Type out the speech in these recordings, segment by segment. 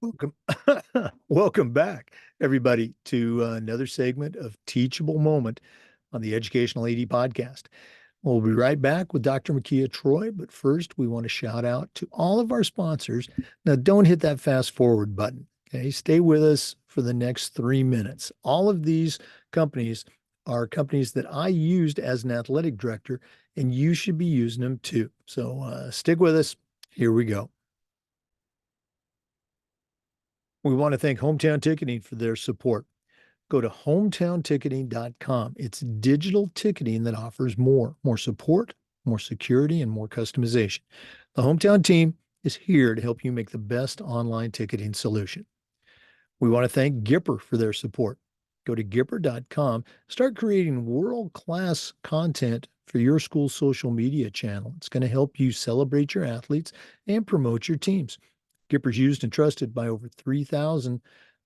Welcome, welcome back, everybody, to another segment of Teachable Moment on the Educational AD Podcast. We'll be right back with Dr. Mekia Troy, but first we want to shout out to all of our sponsors. Now, don't hit that fast forward button. Okay, stay with us for the next 3 minutes. All of these companies are companies that I used as an athletic director, and you should be using them too. So stick with us. Here we go. We want to thank Hometown Ticketing for their support. Go to hometownticketing.com. It's digital ticketing that offers more support, more security, and more customization. The Hometown team is here to help you make the best online ticketing solution. We want to thank Gipper for their support. Go to gipper.com. Start creating world-class content for your school's social media channel. It's going to help you celebrate your athletes and promote your teams. Gipper's used and trusted by over 3,000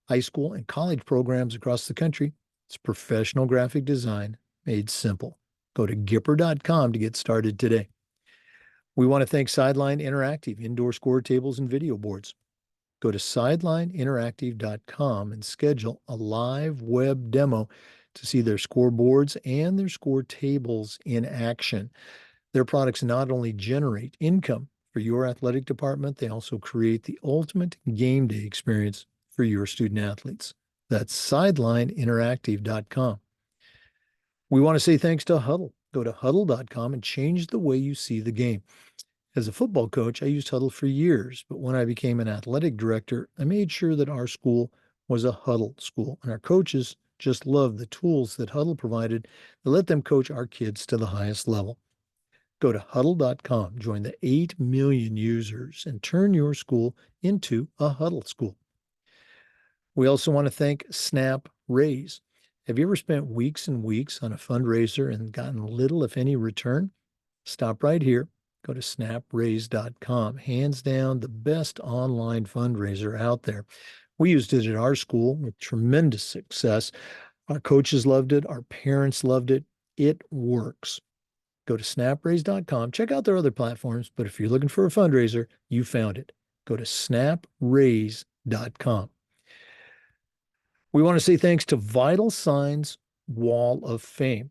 high school and college programs across the country. It's professional graphic design made simple. Go to gipper.com to get started today. We want to thank Sideline Interactive, indoor score tables and video boards. Go to sidelineinteractive.com and schedule a live web demo to see their scoreboards and their score tables in action. Their products not only generate income for your athletic department, they also create the ultimate game day experience for your student athletes. That's sidelineinteractive.com. We want to say thanks to Huddle. Go to huddle.com and change the way you see the game. As a football coach, I used Huddle for years, but when I became an athletic director, I made sure that our school was a Huddle school, and our coaches just loved the tools that Huddle provided that let them coach our kids to the highest level. Go to huddle.com, join the 8 million users, and turn your school into a Huddle school. We also want to thank Snap Raise. Have you ever spent weeks and weeks on a fundraiser and gotten little, if any, return? Stop right here. Go to snapraise.com. Hands down, the best online fundraiser out there. We used it at our school with tremendous success. Our coaches loved it. Our parents loved it. It works. Go to snapraise.com. Check out their other platforms, but if you're looking for a fundraiser, you found it. Go to snapraise.com. We want to say thanks to Vital Signs Wall of Fame.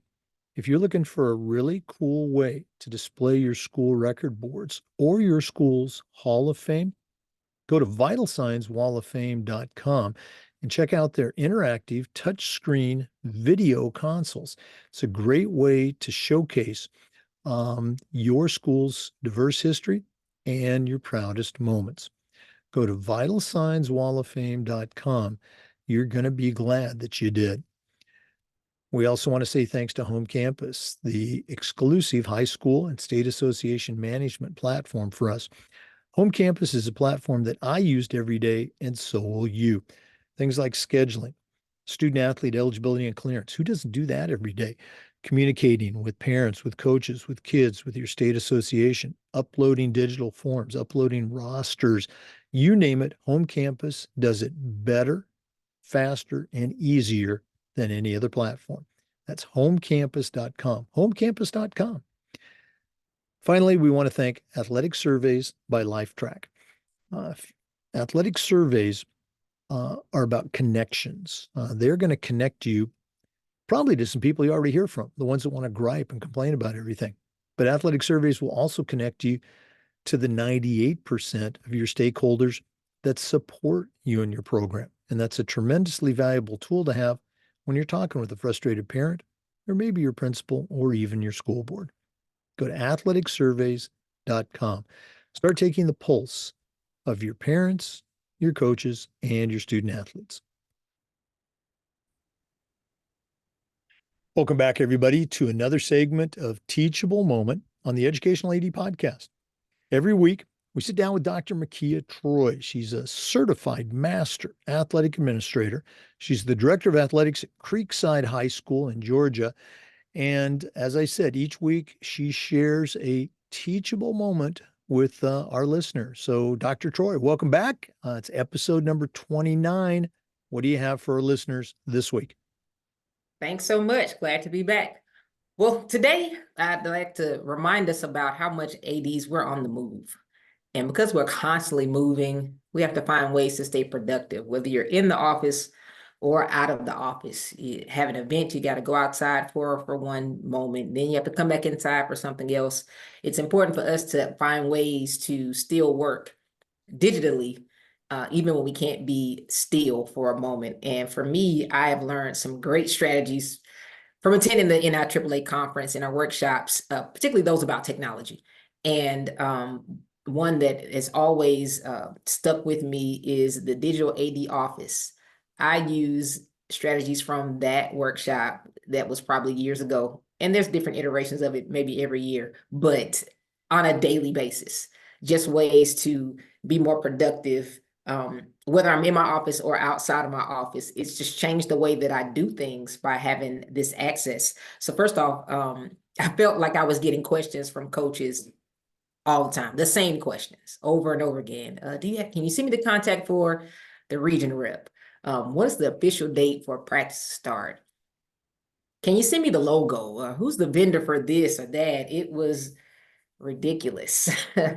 If you're looking for a really cool way to display your school record boards or your school's Hall of Fame, go to vitalsignswalloffame.com and check out their interactive touchscreen video consoles. It's a great way to showcase your school's diverse history and your proudest moments. Go to vitalsignswalloffame.com. You're going to be glad that you did. We also want to say thanks to Home Campus, the exclusive high school and state association management platform for us. Home Campus is a platform that I used every day, and so will you. Things like scheduling, student athlete eligibility and clearance. Who doesn't do that every day? Communicating with parents, with coaches, with kids, with your state association, uploading digital forms, uploading rosters, you name it. Home Campus does it better, faster, and easier than any other platform. That's homecampus.com. Homecampus.com. Finally, we want to thank Athletic Surveys by LifeTrack. Athletic surveys are about connections. They're going to connect you probably to some people you already hear from, the ones that want to gripe and complain about everything. But athletic surveys will also connect you to the 98% of your stakeholders that support you and your program. And that's a tremendously valuable tool to have when you're talking with a frustrated parent, or maybe your principal, or even your school board. Go to athleticsurveys.com. Start taking the pulse of your parents, your coaches, and your student athletes. Welcome back, everybody, to another segment of Teachable Moment on the Educational AD Podcast. Every week, we sit down with Dr. Mekia Troy. She's a certified master athletic administrator. She's the director of athletics at Creekside High School in Georgia. And as I said, each week she shares a teachable moment with our listeners. So, Dr. Troy, welcome back. It's episode number 29. What do you have for our listeners this week? Thanks so much. Glad to be back. Well, today I'd like to remind us about how much ADs we're on the move. And because we're constantly moving, We have to find ways to stay productive, whether you're in the office or out of the office. You have an event you got to go outside for one moment, then you have to come back inside for something else. It's important for us to find ways to still work digitally, even when we can't be still for a moment. And for me, I have learned some great strategies from attending the NIAAA conference and our workshops, particularly those about technology. And one that has always stuck with me is the digital AD office. I use strategies from that workshop that was probably years ago. And there's different iterations of it, maybe every year, but on a daily basis, just ways to be more productive, whether I'm in my office or outside of my office. It's just changed the way that I do things by having this access. So first off, I felt like I was getting questions from coaches all the time, the same questions over and over again. Can you send me the contact for the region rep? What is the official date for practice start? Can you send me the logo? Who's the vendor for this or that? It was ridiculous.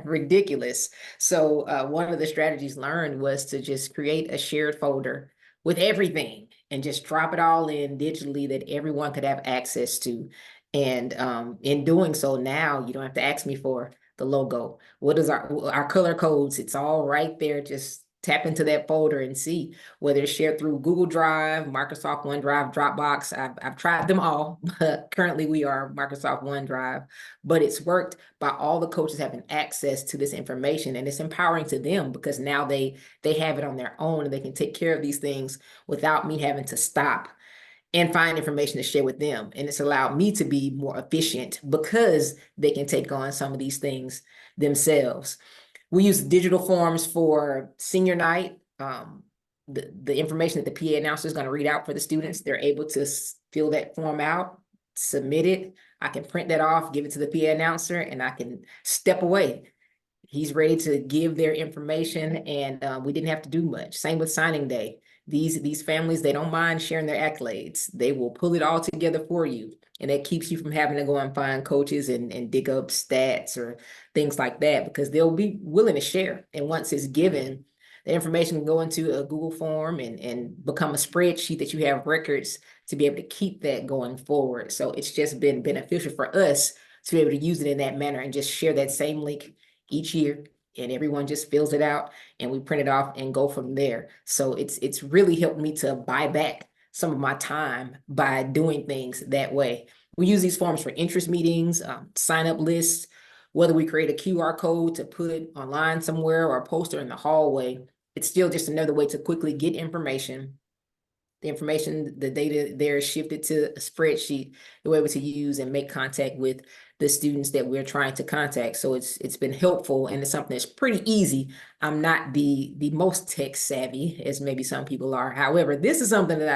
Ridiculous. So one of the strategies learned was to just create a shared folder with everything and just drop it all in digitally that everyone could have access to. And in doing so, now you don't have to ask me for the logo. What is our color codes? It's all right there. Just tap into that folder and see whether it's shared through Google Drive, Microsoft OneDrive, Dropbox. I've tried them all, but currently we are Microsoft OneDrive. But it's worked by all the coaches having access to this information, and it's empowering to them because now they have it on their own and they can take care of these things without me having to stop and find information to share with them. And it's allowed me to be more efficient because they can take on some of these things themselves. We use digital forms for senior night. The information that the PA announcer is going to read out for the students, they're able to fill that form out, submit it. I can print that off, give it to the PA announcer, and I can step away. He's ready to give their information, and we didn't have to do much. Same with signing day. These families, they don't mind sharing their accolades. They will pull it all together for you. And that keeps you from having to go and find coaches and dig up stats or things like that, because they'll be willing to share. And once it's given, the information can go into a Google form and become a spreadsheet that you have records to be able to keep that going forward. So it's just been beneficial for us to be able to use it in that manner and just share that same link each year, and everyone just fills it out and we print it off and go from there. So it's really helped me to buy back some of my time by doing things that way. We use these forms for interest meetings, sign up lists, whether we create a QR code to put online somewhere or a poster in the hallway. It's still just another way to quickly get information. The information, the data there is shifted to a spreadsheet that we're able to use and make contact with the students that we're trying to contact. So it's been helpful, and it's something that's pretty easy. I'm not the most tech savvy as maybe some people are. However, this is something that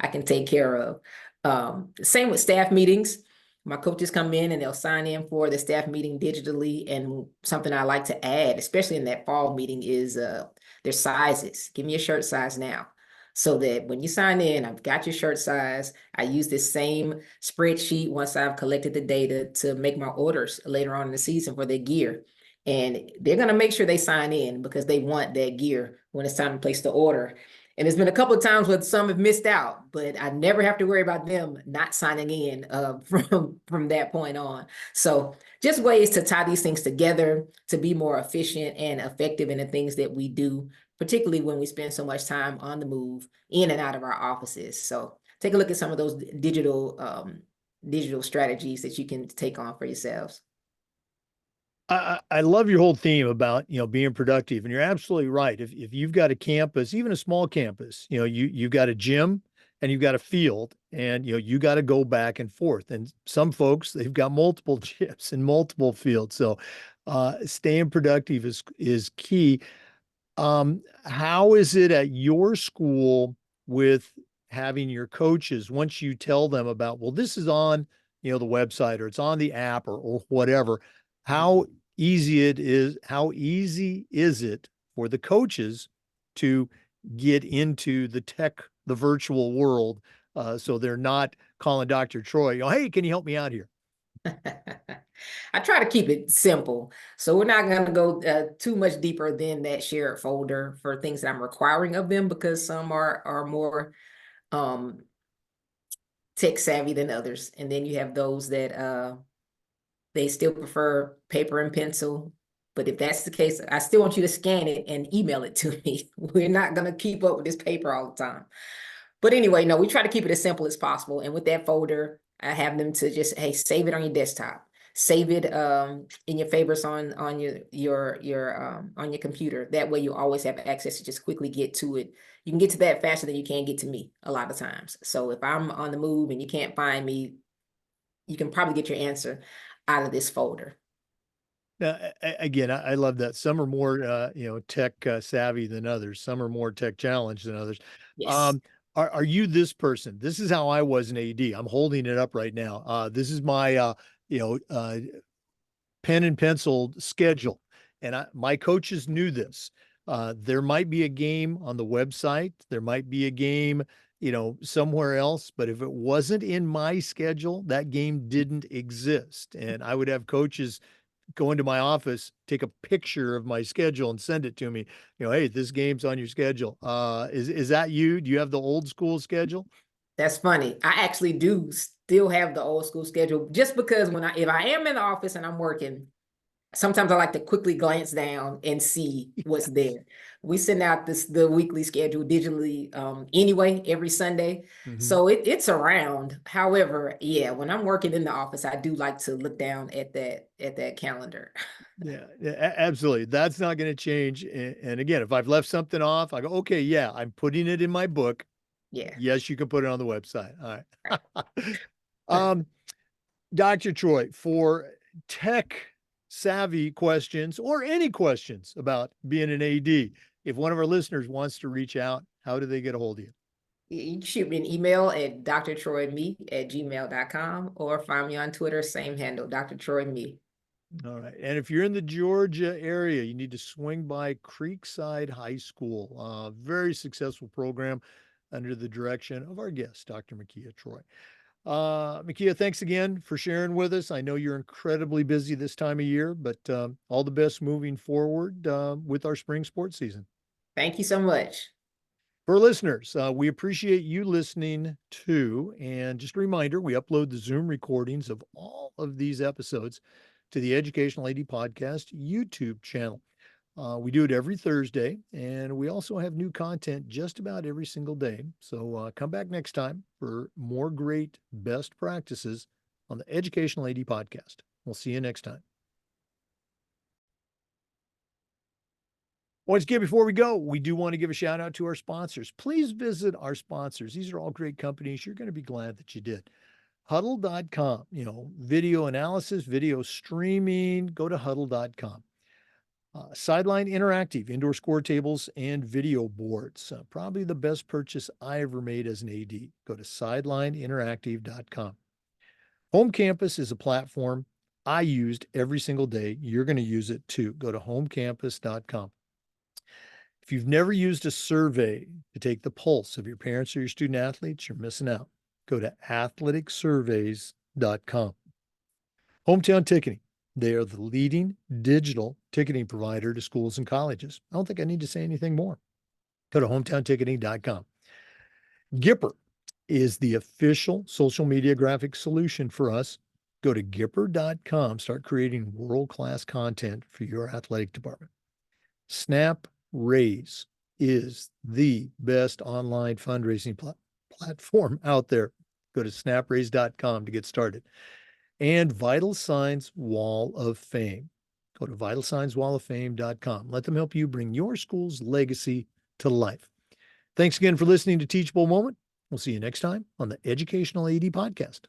I can take care of. Same with staff meetings. My coaches come in and they'll sign in for the staff meeting digitally. And something I like to add, especially in that fall meeting, is their sizes. Give me a shirt size now, so that when you sign in, I've got your shirt size. I use this same spreadsheet once I've collected the data to make my orders later on in the season for their gear. And they're going to make sure they sign in because they want that gear when it's time to place the order. And there's been a couple of times where some have missed out, but I never have to worry about them not signing in from that point on. So just ways to tie these things together to be more efficient and effective in the things that we do, particularly when we spend so much time on the move in and out of our offices. So take a look at some of those digital strategies that you can take on for yourselves. I love your whole theme about, being productive, and you're absolutely right. If you've got a campus, even a small campus, you've got a gym and you've got a field, and you got to go back and forth. And some folks, they've got multiple gyms and multiple fields. So staying productive is key. How is it at your school with having your coaches, once you tell them about, well, this is on, the website, or it's on the app, or whatever, how how easy is it for the coaches to get into the virtual world, so they're not calling Dr. Troy, hey, can you help me out here? I try to keep it simple. So we're not going to go too much deeper than that shared folder for things that I'm requiring of them, because some are more um, tech savvy than others. And then you have those that they still prefer paper and pencil. But if that's the case, I still want you to scan it and email it to me. We're not going to keep up with this paper all the time. But anyway, no, we try to keep it as simple as possible. And with that folder, I have them to just, hey, save it on your desktop. Save it in your favorites on your on your computer. That way you always have access to just quickly get to it. You can get to that faster than you can get to me a lot of times. So if I'm on the move and you can't find me, you can probably get your answer out of this folder. Now, again, I love that. Some are more, tech savvy than others. Some are more tech challenged than others. Yes. Um, are you this person? This is how I was in AD. I'm holding it up right now. This is my, you know, uh, pen and pencil schedule. And my coaches knew this. There might be a game on the website, there might be a game, somewhere else, but if it wasn't in my schedule, that game didn't exist. And I would have coaches go into my office, take a picture of my schedule and send it to me. Hey, this game's on your schedule. Is that you? Do you have the old school schedule? That's funny. I actually do still have the old school schedule, just because if I am in the office and I'm working, sometimes I like to quickly glance down and see what's there. We send out the weekly schedule digitally anyway every Sunday. Mhm. So it's around. However, yeah, when I'm working in the office, I do like to look down at that calendar. Yeah, yeah, absolutely. That's not going to change. And again, if I've left something off, I go, okay, yeah, I'm putting it in my book. Yeah. Yes, you can put it on the website. All right. Right. um, Dr. Troy, for tech savvy questions or any questions about being an AD, if one of our listeners wants to reach out, how do they get a hold of you? You can shoot me an email at drtroyme@gmail.com, or find me on Twitter, same handle, Dr. Troy Me. All right. And if you're in the Georgia area, you need to swing by Creekside High School. Very successful program under the direction of our guest, Dr. Mekia Troy. Mekia, thanks again for sharing with us. I know you're incredibly busy this time of year, but all the best moving forward with our spring sports season. Thank you so much. For listeners, we appreciate you listening too. And just a reminder, we upload the Zoom recordings of all of these episodes to the Educational AD Podcast YouTube channel. We do it every Thursday, and we also have new content just about every single day. So come back next time for more great best practices on the Educational AD Podcast. We'll see you next time. Once again, before we go, we do want to give a shout out to our sponsors. Please visit our sponsors. These are all great companies. You're going to be glad that you did. Huddle.com, video analysis, video streaming, go to huddle.com. Sideline Interactive, indoor score tables and video boards. Probably the best purchase I ever made as an AD. Go to sidelineinteractive.com. Home Campus is a platform I used every single day. You're going to use it too. Go to homecampus.com. If you've never used a survey to take the pulse of your parents or your student athletes, you're missing out. Go to athleticsurveys.com. Hometown Ticketing. They are the leading digital ticketing provider to schools and colleges. I don't think I need to say anything more. Go to hometownticketing.com. Gipper is the official social media graphic solution for us. Go to gipper.com. Start creating world-class content for your athletic department. Snap Raise is the best online fundraising platform out there. Go to snapraise.com to get started. And Vital Signs Wall of Fame. Go to vitalsignswalloffame.com. Let them help you bring your school's legacy to life. Thanks again for listening to Teachable Moment. We'll see you next time on the Educational AD Podcast.